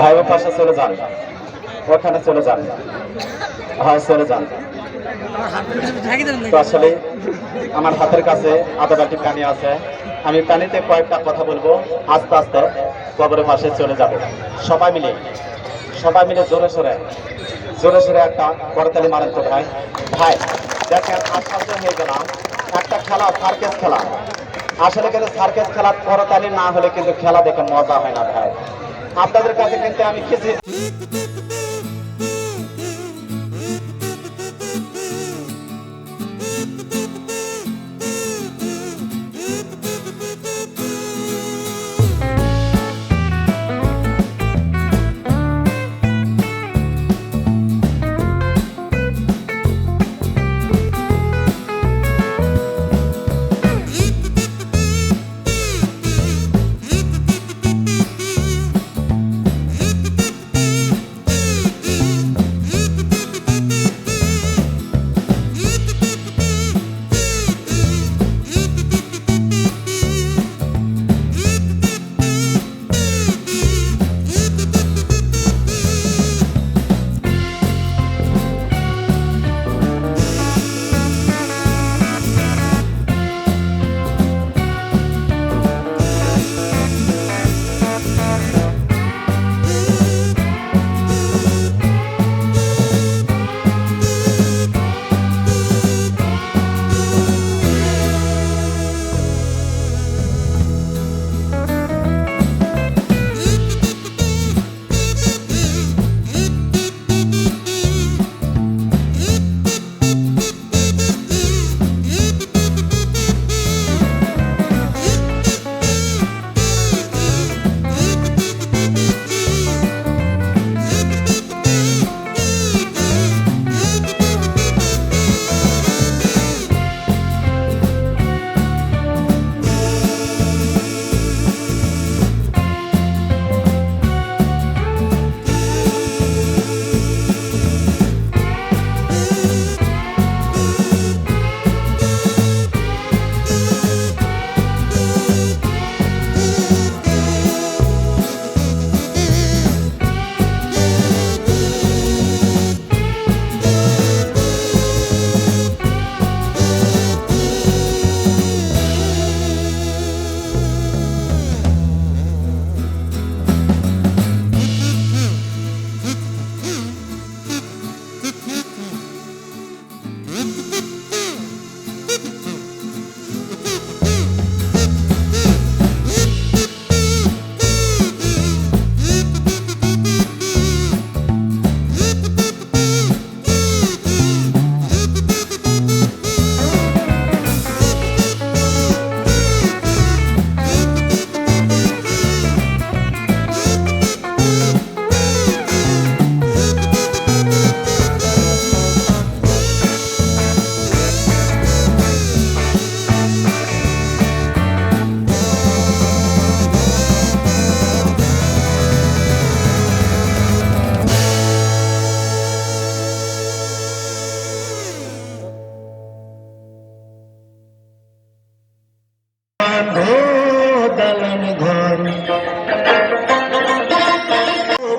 ভাই ও পাশে চলে যান, ওখানে চলে যান, হ্যাঁ চলে যান। তো আসলে আমার হাতের কাছে আধা বাটি পানি আছে, আমি পানিতে কয়েকটা কথা বলবো, আস্তে আস্তে কবরের পাশে চলে যাব। সবাই মিলে জোরে সোরে একটা করতালি মারেন তো ভাই। ভাই দেখেন আশ্চর্য হয়ে গেলাম, একটা খেলা সার্কেস খেলা, আসলে কিন্তু সার্কেস খেলা করতালি না হলে কিন্তু খেলা দেখে মজা হয় না ভাই। আপনাদের কাছে কিন্তু আমি কিছু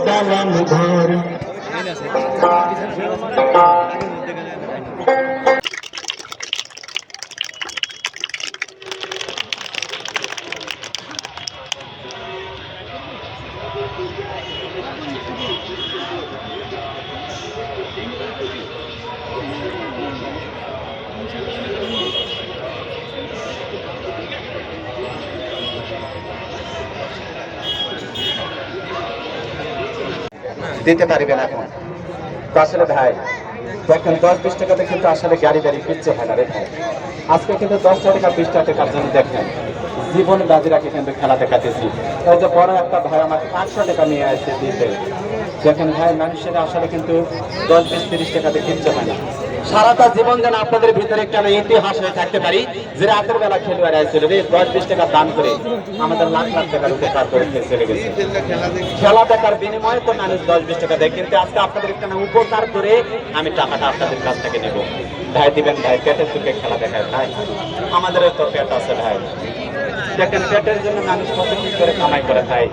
দালান ঘর দিতে পারবেন এখন। তো আসলে ভাই দেখেন 10-20 টাকাতে কিন্তু আসলে গাড়ি কিচ্ছে হয় না রে ভাই। আজকে কিন্তু 10 টাকা 20 টাকার জন্য দেখেন জীবন বাজি রাখে কিন্তু খেলা দেখাতেছি। এই যে বড় একটা ভাই আমাকে 500 টাকা নিয়ে আসছে দিতে। দেখেন ভাই মানুষের আসলে কিন্তু 10-20-30 টাকাতে কিচ্ছে হয় না। সারাটা জীবন যেন আপনাদের ভিতরে একটা ইতিহাস হয়ে থাকতে পারি যে রাতের বেলা খেলোয়াড় আসছিল রে 10-20 টাকা দান করে আমাদের লাখ লাখ টাকার উপকার করে চলে গেছে। খেলা দেখার বিনিময়ে তো মানুষ 10-20 টাকা দেয়, কিন্তু আজকে আপনাদের এখানে উপকার করে আমি টাকাটা আপনাদের কাছ থেকে নেব। ভাই দিবেন ভাই, পেটের সুখে খেলা দেখায় ভাই, আমাদেরও তো পেট আছে ভাই। দেখেন পেটের জন্য মানুষ কত কি করে কামাই করে খায়,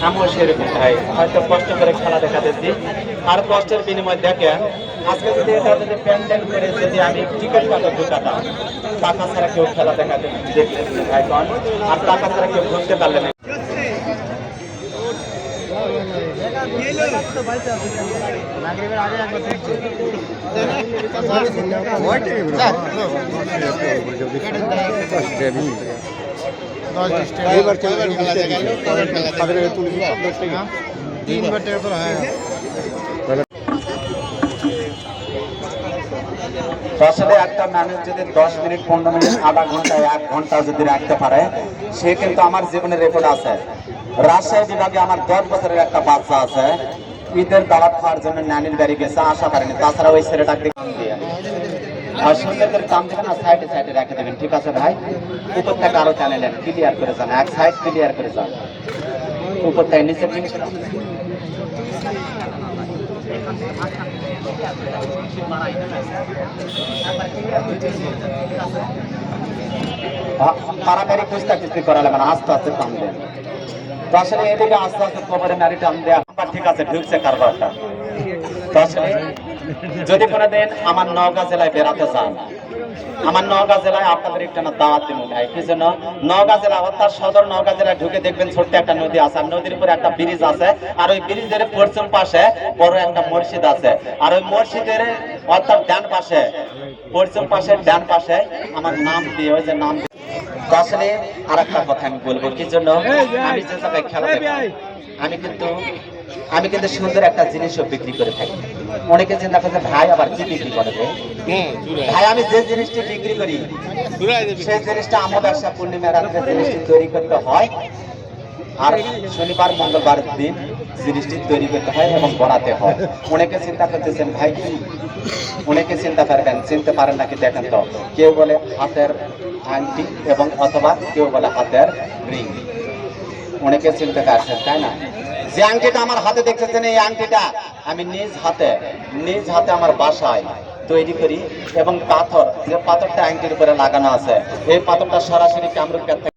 আমিও সেরকম খাই, হয়তো কষ্ট করে খেলা দেখা দিচ্ছি। আর কষ্টের বিনিময় দেখেন আজকে যদি এটা যদি প্যান্ডেল করে যদি আমি টিকিট কাটা ঢুকাতাম, টাকা ছাড়া কেউ খেলা দেখাতে দেখলেন না ভাই কন, আর টাকা ছাড়া কেউ ঘুরতে পারলেন না। আসলে একটা মানুষ যদি 10 মিনিট 15 মিনিট আধা ঘন্টা 1 ঘন্টা যদি রাখতে পারে, সে কিন্তু আমার জীবনের রেকর্ড আছে। রাজশাহী বিভাগে আমার 10 বছরের একটা বাচ্চা আছে, ঈদের দাওয়াত খাওয়ার জন্য নানির বাড়ি গেছে, আশা করেনি। তাছাড়া ওই ছেলেটাকে দিয়ে আর সুন্দর করে কাম থেকে না সাইডে সাইডে রেখে দেবেন, ঠিক আছে ভাই? উপর থেকে আরো টানে নেন, ক্লিয়ার করে যান, এক সাইড ক্লিয়ার করে যান, উপর থেকে নিচে পাড়াপাড়ি কুস্তা কুস্তি করা লাগে না, আস্তে আস্তে টান দেন। তো আসলে এদিকে আস্তে আস্তে খবরে নারী টান দেওয়া ঠিক আছে, ঢুকছে কারবারটা। তো আসলে যদি কোনোদিন আমার নওগাঁ জেলায় বেড়াতে চান, আমার নওগাঁ জেলায় আপনাদের একটা দাওয়াত দিব ভাই। কি জন্য? নওগাঁ জেলা অর্থাৎ সদর নওগাঁ জেলায় ঢুকে দেখবেন ছোট্ট একটা নদী আছে, আর নদীর উপরে একটা ব্রিজ আছে, আর ওই ব্রিজের পশ্চিম পাশে বড় একটা মসজিদ আছে, আর ওই মসজিদের অর্থাৎ ডান পাশে, পশ্চিম পাশে ডান পাশে আমার নাম দিয়ে, ওই যে নাম। তো আসলে আর একটা কথা আমি বলবো, কি জন্য আমি যে জায়গায় খেলা দেখাই, আমি কিন্তু সুন্দর একটা জিনিসও বিক্রি করে থাকি। অনেকে চিন্তা করছে ভাই আবার কি বিক্রি করে? ভাই আমি যে জিনিসটি বিক্রি করি সেই জিনিসটা আমার ব্যবসা পূর্ণিমা রাত্রে জিনিসটি তৈরি করতে হয়, আর শনিবার মঙ্গলবার দিন জিনিসটি তৈরি করতে হয় এবং বানাতে হয়। অনেকে চিন্তা করতেছেন ভাই কি, অনেকে চিন্তা করবেন, চিনতে পারেন নাকি দেখেন তো। কেউ বলে হাতের আংটি এবং অথবা কেউ বলে হাতের রিং, অনেকে চিনতে পারছেন তাই না? যে আংটিটা আমার হাতে দেখতেছেন, এই আংটিটা আমি নিজ হাতে আমার বাসায় তৈরি করি, এবং পাথর, যে পাথরটা আংটির উপরে লাগানো আছে, এই পাথরটা সরাসরি কামরূপ থেকে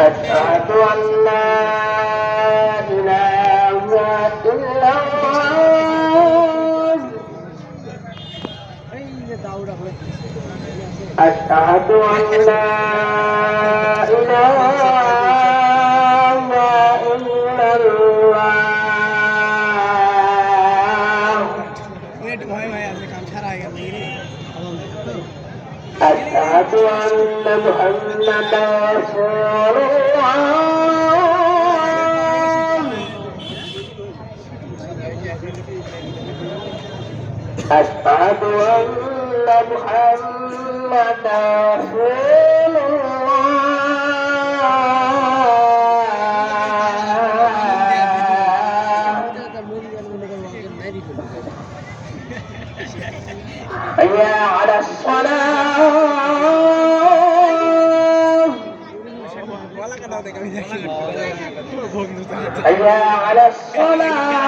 أشهد أن لا إله إلا الله أشهد أن لا إله إلا الله أشهد أن محمدا رسول الله أشهد أن محمدا رسول الله حي على الصلاة حي على الصلاة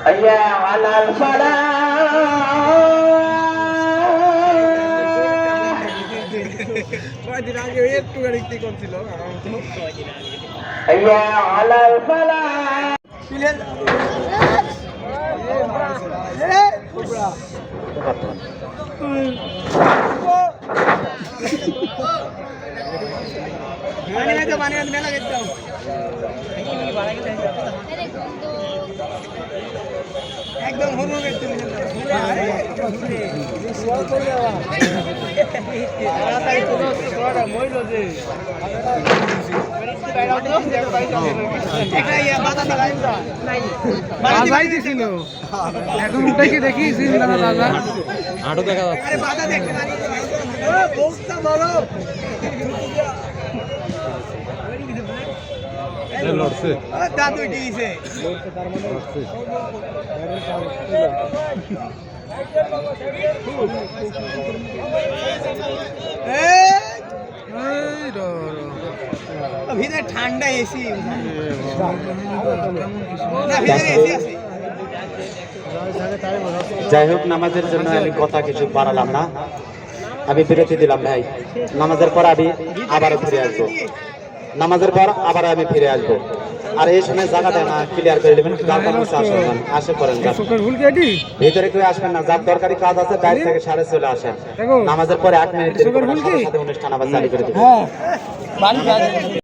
حي على الفلاح কয়দিন আগে একটু গাড়ি করছিল حي على الفلاح মেলা গেছিলাম একদম হরু গেছিল এখন উঠে কি দেখি হাঁটু দেখা যাচ্ছে লড়ছে দাঁত উঠে গেছে এই র ভিতরে ঠান্ডা এসি যাই হোক, নামাজের জন্য আমি কথা কিছু বাড়ালাম না, আমি বিরতি দিলাম ভাই। নামাজের পর আমি আবারও ফিরে আসবো, নামাজের পর আবার আমি ফিরে আসবো। আর এই সময় জায়গা দেয় না, ক্লিয়ার করে দেবেন। আসে করেন চোখের ভুল কেটে ভিতরে কেউ আসবেন না, যার দরকারি কাজ আছে বাইরে থেকে সাড়ে চলে আসেন। নামাজের পরে 8 মিনিট চোখের ভুল কি? অনুষ্ঠান আবার চালু করে দেবেন।